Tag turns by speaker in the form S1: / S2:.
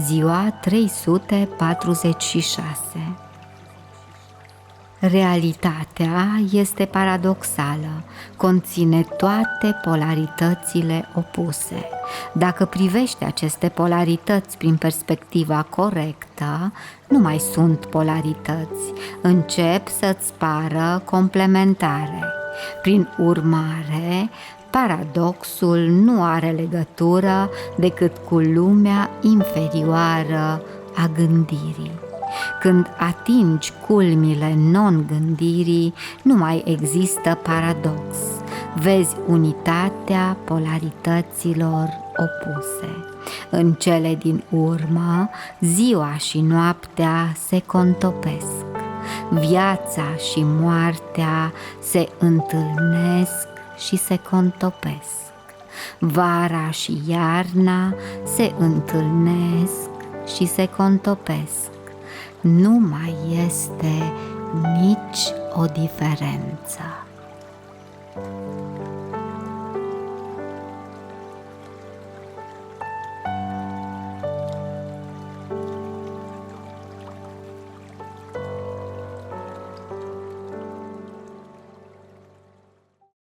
S1: Ziua 346. Realitatea este paradoxală, conține toate polaritățile opuse. Dacă privești aceste polarități prin perspectiva corectă, nu mai sunt polarități, încep să-ți pară complementare. Prin urmare, paradoxul nu are legătură decât cu lumea inferioară a gândirii. Când atingi culmile non-gândirii, nu mai există paradox. Vezi unitatea polarităților opuse. În cele din urmă, ziua și noaptea se contopesc. Viața și moartea se întâlnesc și se contopesc. Vara și iarna se întâlnesc și se contopesc. Nu mai este nici o diferență.